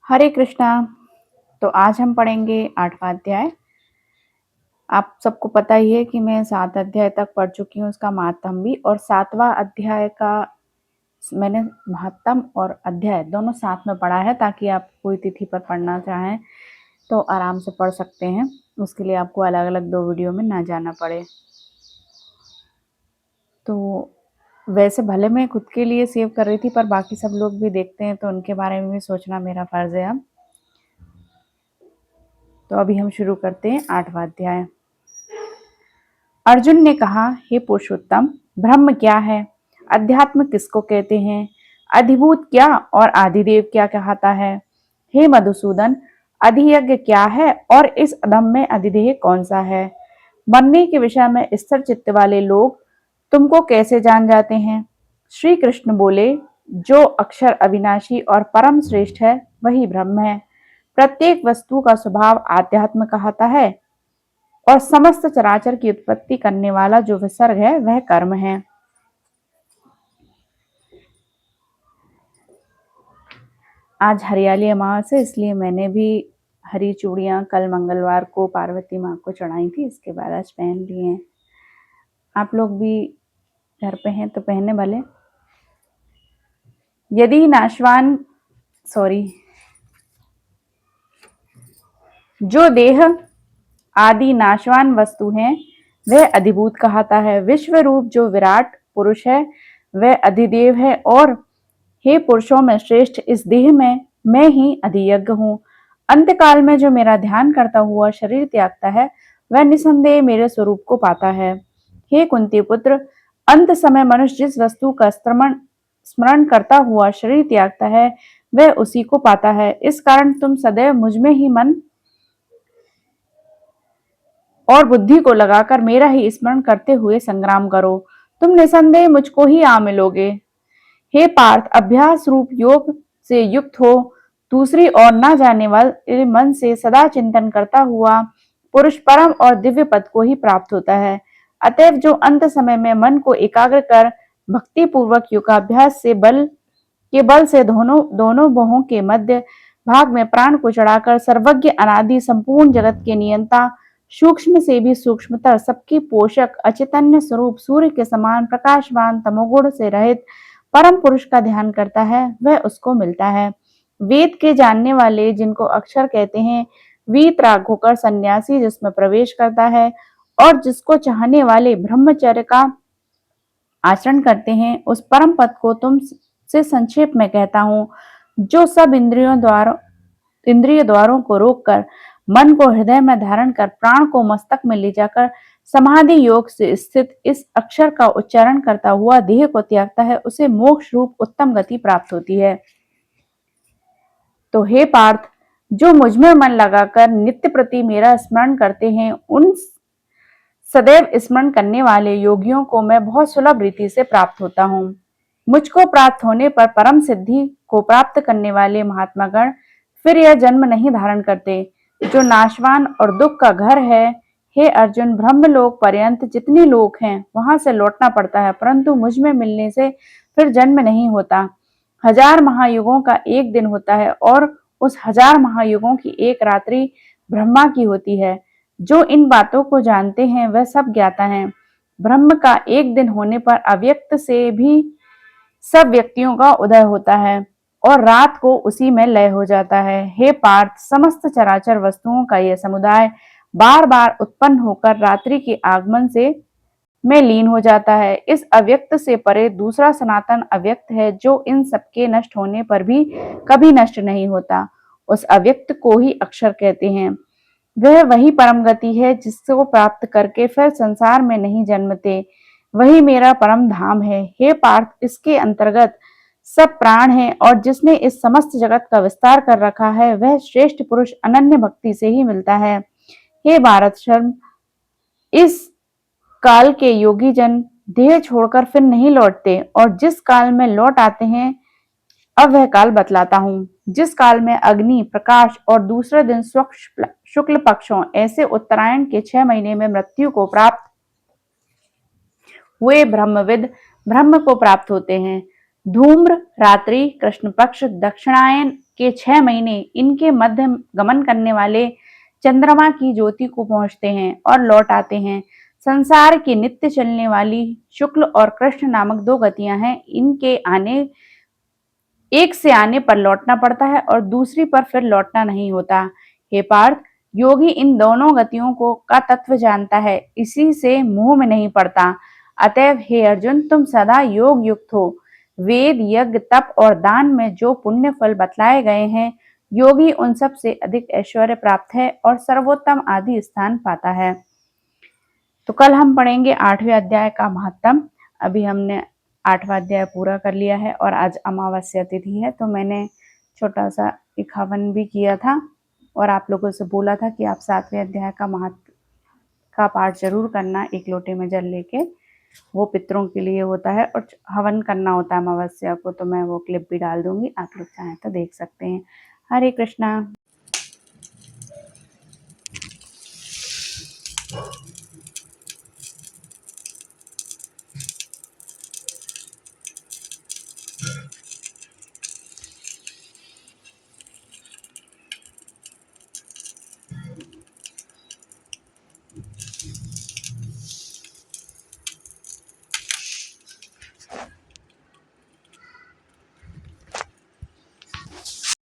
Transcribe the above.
हरे कृष्णा। तो आज हम पढ़ेंगे 8वां अध्याय। आप सबको पता ही है कि मैं 7 अध्याय तक पढ़ चुकी हूँ, उसका महात्म भी, और 7वां अध्याय का मैंने महात्म और अध्याय दोनों साथ में पढ़ा है, ताकि आप कोई तिथि पर पढ़ना चाहें तो आराम से पढ़ सकते हैं। उसके लिए आपको अलग अलग 2 वीडियो में ना जाना पड़े। तो वैसे भले मैं खुद के लिए सेव कर रही थी, पर बाकी सब लोग भी देखते हैं तो उनके बारे में भी सोचना मेरा फर्ज है अब। तो अभी हम शुरू करते हैं 8वां अध्याय। अर्जुन ने कहा, हे पुरुषोत्तम, ब्रह्म क्या है? अध्यात्म किसको कहते हैं? अधिभूत क्या और आदिदेव क्या कहता है? हे मधुसूदन, अधियज्ञ क्या है और इस अधम में अधिदेह कौन सा है? मरने के विषय में स्थिर चित्त वाले लोग तुमको कैसे जान जाते हैं? श्री कृष्ण बोले, जो अक्षर अविनाशी और परम श्रेष्ठ है वही ब्रह्म है। प्रत्येक वस्तु का स्वभाव आध्यात्म कहता है और समस्त चराचर की उत्पत्ति करने वाला जो विसर्ग है वह कर्म है। आज हरियाली अमावस्या, इसलिए मैंने भी हरी चूड़ियां कल मंगलवार को पार्वती माँ को चढ़ाई थी, इसके बाद आज पहन ली हैं। आप लोग भी घर पे हैं तो पहने भले। यदि नाशवान जो देह आदि नाशवान वस्तु हैं वह अधिभूत कहता है। विश्व रूप जो विराट पुरुष है वह अधिदेव है। और हे पुरुषों में श्रेष्ठ, इस देह में मैं ही अधियज्ञ हूँ। अंतकाल में जो मेरा ध्यान करता हुआ शरीर त्यागता है वह निसंदेह मेरे स्वरूप को पाता है। हे कुंती पुत्र, अंत समय मनुष्य जिस वस्तु का स्मरण करता हुआ शरीर त्यागता है वह उसी को पाता है। इस कारण तुम सदैव मुझ में ही मन और बुद्धि को लगाकर मेरा ही स्मरण करते हुए संग्राम करो। तुम निसंदेह मुझको ही आ मिलोगे। हे पार्थ, अभ्यास रूप योग से युक्त हो दूसरी ओर न जाने वाले मन से सदा चिंतन करता हुआ पुरुष परम और दिव्य पद को ही प्राप्त होता है। अतएव जो अंत समय में मन को एकाग्र कर भक्ति पूर्वक योगाभ्यास से बल से दोनों मोहों के मध्य भाग में प्राण को चढ़ाकर सर्वज्ञ अनादि संपूर्ण जगत के नियंता, सूक्ष्म से भी सूक्ष्मतर, सबकी पोषक, अचैतन्य स्वरूप, सूर्य के समान प्रकाशवान, तमोगुण से रहित परम पुरुष का ध्यान करता है वह उसको मिलता है। वेद के जानने वाले, जिनको अक्षर कहते हैं, वीतराग होकर सन्यासी जिसमें प्रवेश करता है और जिसको चाहने वाले ब्रह्मचर्य का आचरण करते हैं, उस परम पद को तुम से संक्षेप में कहता हूँ। जो सब इंद्रिय द्वारों को रोककर मन को हृदय में धारण कर प्राण को मस्तक में ले जाकर समाधि योग से स्थित इस अक्षर का उच्चारण करता हुआ देह को त्यागता है, उसे मोक्ष रूप उत्तम गति प्राप्त होती है। तो हे पार्थ, जो मुझ में मन लगाकर नित्य प्रति मेरा स्मरण करते हैं, उन सदैव स्मरण करने वाले योगियों को मैं बहुत सुलभ रीति से प्राप्त होता हूँ। मुझको प्राप्त होने पर परम सिद्धि को प्राप्त करने वाले महात्मा गण फिर यह जन्म नहीं धारण करते, जो नाशवान और दुख का घर है। हे अर्जुन, ब्रह्मलोक पर्यंत जितने लोक हैं वहां से लौटना पड़ता है, परंतु मुझ में मिलने से फिर जन्म नहीं होता। 1000 महायुगों का एक दिन होता है और उस 1000 महायुगों की एक रात्रि ब्रह्मा की होती है। जो इन बातों को जानते हैं वह सब ज्ञाता हैं। ब्रह्म का एक दिन होने पर अव्यक्त से भी सब व्यक्तियों का उदय होता है और रात को उसी में लय हो जाता है। हे पार्थ, समस्त चराचर वस्तुओं का यह समुदाय बार बार उत्पन्न होकर रात्रि के आगमन से में लीन हो जाता है। इस अव्यक्त से परे दूसरा सनातन अव्यक्त है, जो इन सबके नष्ट होने पर भी कभी नष्ट नहीं होता। उस अव्यक्त को ही अक्षर कहते हैं। वह वही परम गति है जिसको प्राप्त करके फिर संसार में नहीं जन्मते। वही मेरा परम धाम है। हे पार्थ, इसके अंतर्गत सब प्राण है और जिसने इस समस्त जगत का विस्तार कर रखा है वह श्रेष्ठ पुरुष अनन्य भक्ति से ही मिलता है। हे भारत शर्म, इस काल के योगी जन देह छोड़कर फिर नहीं लौटते और जिस काल में लौट आते हैं अब वह काल बतलाता हूँ। जिस काल में अग्नि, प्रकाश और दूसरे दिन शुक्ल पक्षों ऐसे उत्तरायण के 6 महीने में मृत्यु को प्राप्त हुए ब्रह्मविद ब्रह्म को प्राप्त होते हैं। धूम्र रात्रि कृष्ण पक्ष दक्षिणायन के 6 महीने इनके मध्य गमन करने वाले चंद्रमा की ज्योति को पहुंचते हैं और लौट आते हैं। संसार की नित्य चलने वाली शुक्ल और कृष्ण नामक 2 गतियां हैं। इनके आने एक से आने पर लौटना पड़ता है और दूसरी पर फिर लौटना नहीं होता। हे पार्थ, योगी इन दोनों गतियों को का तत्व जानता है, इसी से मोह में नहीं पड़ता। अतएव हे अर्जुन, तुम सदा योग युक्त हो। वेद, यज्ञ, तप और दान में जो पुण्य फल बतलाए गए हैं, योगी उन सब से अधिक ऐश्वर्य प्राप्त है और सर्वोत्तम आदि स्थान पाता है। तो कल हम पढ़ेंगे 8वें अध्याय का महत्तम। अभी हमने 8वां अध्याय पूरा कर लिया है और आज अमावस्या तिथि है, तो मैंने छोटा सा एक हवन भी किया था और आप लोगों से बोला था कि आप 7वें अध्याय का महत्व का पाठ जरूर करना, एक लोटे में जल लेके। वो पितरों के लिए होता है और हवन करना होता है अमावस्या को। तो मैं वो क्लिप भी डाल दूंगी, आप लोग चाहें तो देख सकते हैं। हरे कृष्णा।